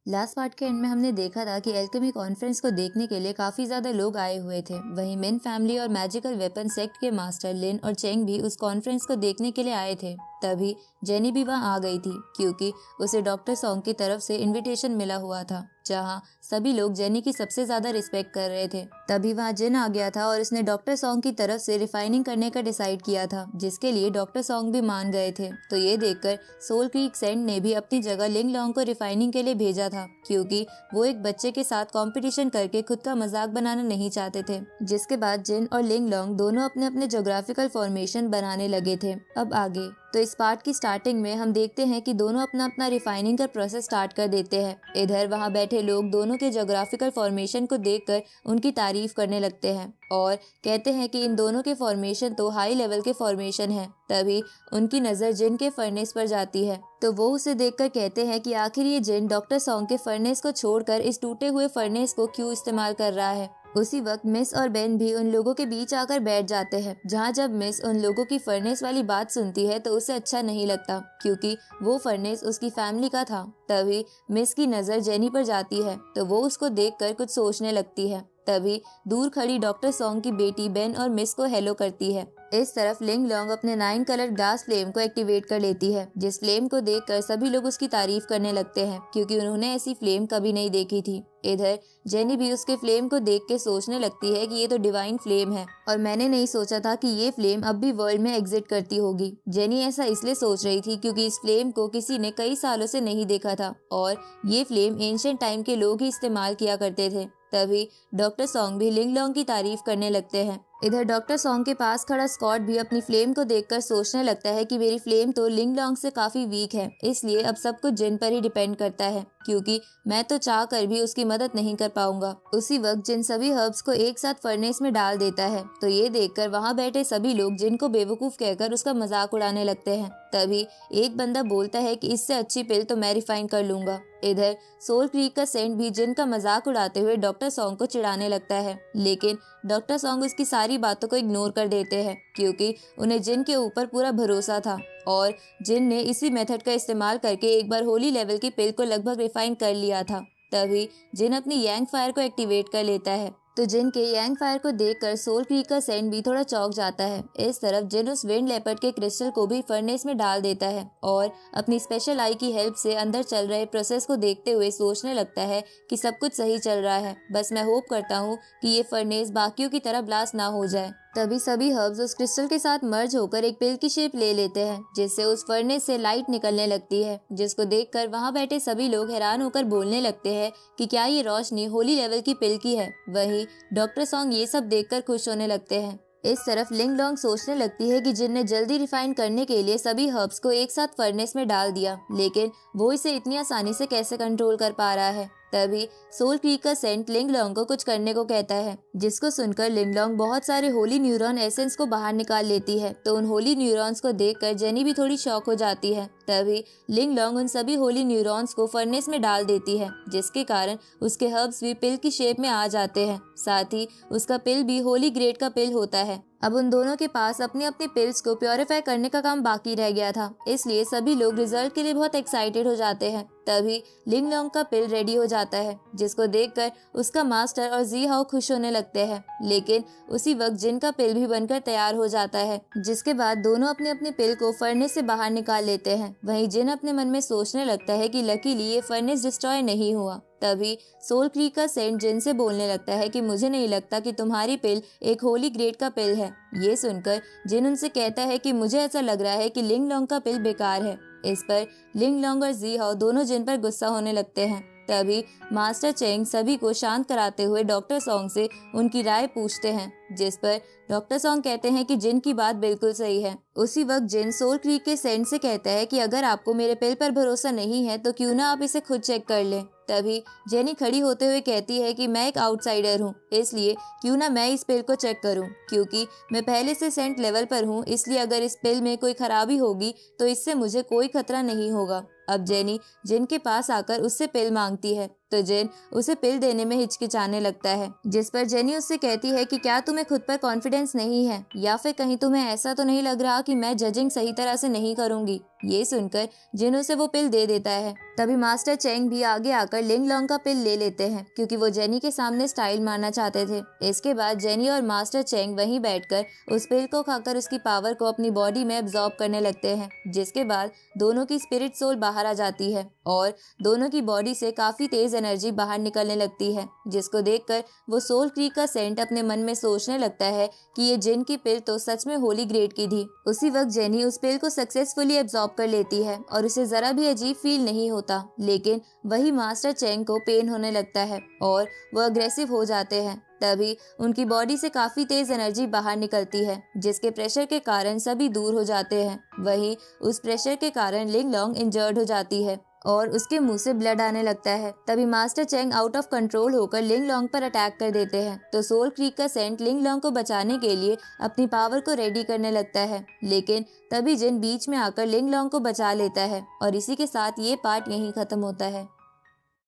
Last part के and में हमने देखा था कि एल्केमी कॉन्फ्रेंस को देखने के लिए काफी ज्यादा लोग आए हुए थे। वहीं मिन फैमिली और मैजिकल वेपन सेक्ट के मास्टर लिन और चेंग भी उस कॉन्फ्रेंस को देखने के लिए आए थे। तभी जेनी भी वहां आ गई थी क्योंकि उसे डॉक्टर सॉन्ग की तरफ से इनविटेशन मिला हुआ था, जहां सभी लोग जेनी की सबसे ज्यादा रिस्पेक्ट कर रहे थे। तभी वहां जिन आ गया था और उसने डॉक्टर सॉन्ग की तरफ से रिफाइनिंग करने का डिसाइड किया था, जिसके लिए डॉक्टर सॉन्ग भी मान गए थे। तो ये देखकर सोल क्रीक सेंट ने भी अपनी जगह लिंग लॉन्ग को रिफाइनिंग के लिए भेजा था, क्योंकि वो एक बच्चे के साथ कंपटीशन करके खुद का मजाक बनाना नहीं चाहते थे। जिसके बाद जिन और लिंग लॉन्ग दोनों अपने अपने ज्योग्राफिकल फॉर्मेशन बनाने लगे थे। अब आगे तो इस पार्ट की स्टार्टिंग में हम देखते हैं कि दोनों अपना अपना रिफाइनिंग का प्रोसेस स्टार्ट कर देते हैं। इधर वहां बैठे लोग दोनों के ज्योग्राफिकल फॉर्मेशन को देखकर उनकी तारीफ करने लगते हैं और कहते हैं कि इन दोनों के फॉर्मेशन तो हाई लेवल के फॉर्मेशन है। तभी उनकी नजर जिन के फर्नेस पर जाती है, तो वो उसे देखकर कहते हैं कि आखिर ये जिन डॉक्टर सॉन्ग के फर्नेस को छोड़कर इस टूटे हुए फर्नेस को क्यों इस्तेमाल कर रहा है। उसी वक्त मिस और बेन भी उन लोगों के बीच आकर बैठ जाते हैं, जहां जब मिस उन लोगों की फर्नेस वाली बात सुनती है तो उसे अच्छा नहीं लगता, क्योंकि वो फर्नेस उसकी फैमिली का था। तभी मिस की नजर जेनी पर जाती है, तो वो उसको देखकर कुछ सोचने लगती है। तभी दूर खड़ी डॉक्टर सॉन्ग की बेटी बेन और मिस को हेलो करती है। इस तरफ लिंग लॉन्ग अपने 9 कलर ग्लास फ्लेम को एक्टिवेट कर लेती है, जिस फ्लेम को देखकर सभी लोग उसकी तारीफ करने लगते हैं, क्योंकि उन्होंने ऐसी फ्लेम कभी नहीं देखी थी। इधर जेनी भी उसके फ्लेम को देख के सोचने लगती है कि ये तो डिवाइन फ्लेम है और मैंने नहीं सोचा था कि ये फ्लेम अब भी वर्ल्ड में एग्जिट करती होगी। जेनी ऐसा इसलिए सोच रही थी क्योंकि इस फ्लेम को किसी ने कई सालों से नहीं देखा था और ये फ्लेम एंशिएंट टाइम के लोग ही इस्तेमाल किया करते थे। तभी डॉक्टर सॉन्ग भी लिंग लॉन्ग की तारीफ करने लगते हैं। इधर डॉक्टर सॉन्ग के पास खड़ा स्कॉट भी अपनी फ्लेम को देखकर सोचने लगता है कि मेरी फ्लेम तो लिंग लॉन्ग से काफी वीक है, इसलिए अब सब कुछ जिन पर ही डिपेंड करता है, क्योंकि मैं तो चाह कर भी उसकी मदद नहीं कर पाऊंगा। उसी वक्त जिन सभी हर्ब्स को एक साथ फर्नेस में डाल देता है, तो ये देखकर वहां बैठे सभी लोग जिन को बेवकूफ कहकर उसका मजाक उड़ाने लगते हैं। तभी एक बंदा बोलता है कि इससे अच्छी पिल तो मैं रिफाइन कर लूंगा। इधर सोल क्रीक का सेंट भी जिन का मजाक उड़ाते हुए डॉक्टर सॉन्ग को चिढ़ाने लगता है, लेकिन डॉक्टर सॉन्ग उसकी सारी बातों को इग्नोर कर देते हैं, क्योंकि उन्हें जिन के ऊपर पूरा भरोसा था और जिन ने इसी मेथड का इस्तेमाल करके एक बार होली लेवल की पिल को लगभग रिफाइन कर लिया था। तभी जिन अपनी यांग फायर को एक्टिवेट कर लेता है, तो जिन के यांग फायर को देखकर सोल क्रीक का सेंट भी थोड़ा चौंक जाता है। इस तरफ जिन उस विंड लेपर्ड के क्रिस्टल को भी फर्नेस में डाल देता है और अपनी स्पेशल आई की हेल्प से अंदर चल रहे प्रोसेस को देखते हुए सोचने लगता है कि सब कुछ सही चल रहा है, बस मैं होप करता हूँ कि ये फर्नेस बाकियों की तरह ब्लास्ट ना हो जाए। तभी सभी हर्ब्स उस क्रिस्टल के साथ मर्ज होकर एक पिल की शेप ले लेते हैं, जिससे उस फर्नेस से लाइट निकलने लगती है, जिसको देखकर वहां बैठे सभी लोग हैरान होकर बोलने लगते हैं कि क्या ये रोशनी होली लेवल की पिल की है। वहीं डॉक्टर सॉन्ग ये सब देखकर खुश होने लगते हैं। इस तरफ लिंग लॉन्ग सोचने लगती है कि जिन ने जल्दी रिफाइन करने के लिए सभी हर्ब्स को एक साथ फर्नेस में डाल दिया, लेकिन वो इसे इतनी आसानी से कैसे कंट्रोल कर पा रहा है। तभी सोल क्रीक का सेंट लिंग लॉन्ग को कुछ करने को कहता है, जिसको सुनकर लिंग लॉन्ग बहुत सारे होली न्यूरॉन एसेंस को बाहर निकाल लेती है। तो उन होली न्यूरॉन्स को देखकर जेनी भी थोड़ी शॉक हो जाती है। तभी लिंग लॉन्ग उन सभी होली न्यूरॉन्स को फर्नेस में डाल देती है, जिसके कारण उसके हर्ब्स भी पिल की शेप में आ जाते हैं। साथ ही उसका पिल भी होली ग्रेड का पिल होता है। अब उन दोनों के पास अपनी अपनी पिल्स को प्योरीफाई करने का काम बाकी रह गया था, इसलिए सभी लोग रिजल्ट के लिए बहुत एक्साइटेड हो जाते हैं। तभी लिंग लॉन्ग का पिल रेडी हो जाता है, जिसको देखकर उसका मास्टर और जी हाओ खुश होने लगते हैं। लेकिन उसी वक्त जिन का पिल भी बनकर तैयार हो जाता है, जिसके बाद दोनों अपने अपने पिल को फर्नेस से बाहर निकाल लेते हैं। वहीं जिन अपने मन में सोचने लगता है कि लकीली ये फर्नेस डिस्ट्रॉय नहीं हुआ। तभी सोल क्रीक का सेंट जिन से बोलने लगता है कि मुझे नहीं लगता कि तुम्हारी पिल एक होली ग्रेड का पिल है। ये सुनकर जिन उनसे कहता है कि मुझे ऐसा लग रहा है कि लिंग लॉन्ग का पिल बेकार है। इस पर लिंग लॉन्ग और जी हाओ दोनों जिन पर गुस्सा होने लगते हैं। तभी मास्टर चेंग सभी को शांत कराते हुए डॉक्टर सॉन्ग से उनकी राय पूछते हैं, जिस पर डॉक्टर सॉन्ग कहते हैं कि जिन की बात बिल्कुल सही है। उसी वक्त जिन सोल क्रीक के सेंट से कहता है कि अगर आपको मेरे पिल पर भरोसा नहीं है तो क्यों ना आप इसे खुद चेक कर लें। तभी जेनी खड़ी होते हुए कहती है कि मैं एक आउटसाइडर हूँ, इसलिए क्यों ना मैं इस पिल को चेक करूँ, क्योंकि मैं पहले से सेंट लेवल पर हूँ, इसलिए अगर इस पिल में कोई खराबी होगी तो इससे मुझे कोई खतरा नहीं होगा। अब जेनी जिन के पास आकर उससे पिल मांगती है, तो जेन उसे पिल देने में हिचकिचाने लगता है, जिस पर जेनी उससे कहती है कि क्या तुम्हें खुद पर कॉन्फिडेंस नहीं है, या फिर कहीं तुम्हें ऐसा तो नहीं लग रहा कि मैं जजिंग सही तरह से नहीं करूंगी। ये सुनकर जिन उसे वो पिल दे देता है। तभी मास्टर चेंग भी आगे आकर लिंग लॉन्ग का पिल ले लेते हैं, क्योंकि वो जेनी के सामने स्टाइल मारना चाहते थे। इसके बाद जेनी और मास्टर चेंग वहीं बैठकर उस पिल को खाकर उसकी पावर को अपनी बॉडी में एब्जॉर्ब करने लगते हैं, जिसके बाद दोनों की स्पिरिट सोल बाहर आ जाती है और दोनों की बॉडी से काफी तेज एनर्जी बाहर निकलने लगती है, जिसको देखकर वो सोल क्रीक का सेंट अपने मन में सोचने लगता है कि ये जिन की पिल तो सच में होली ग्रेड की थी। उसी वक्त जेनी उस पिल को सक्सेसफुली एब्जॉर्ब कर लेती है और उसे जरा भी अजीब फील नहीं होता, लेकिन वही मास्टर चेंग को पेन होने लगता है और वो अग्रेसिव हो जाते हैं। तभी उनकी बॉडी से काफी तेज एनर्जी बाहर निकलती है, जिसके प्रेशर के कारण सभी दूर हो जाते हैं। वहीं उस प्रेशर के कारण लिंग लॉन्ग इंजर्ड हो जाती है और उसके मुंह से ब्लड आने लगता है। तभी master Cheng out of control होकर लिंग लॉन्ग पर अटैक कर देते हैं, तो सोल क्रीक का सेंट लिंग लॉन्ग को बचाने के लिए अपनी पावर को रेडी करने लगता है, लेकिन तभी जिन बीच में आकर लिंग लॉन्ग को बचा लेता है और इसी के साथ ये पार्ट यहीं खत्म होता है।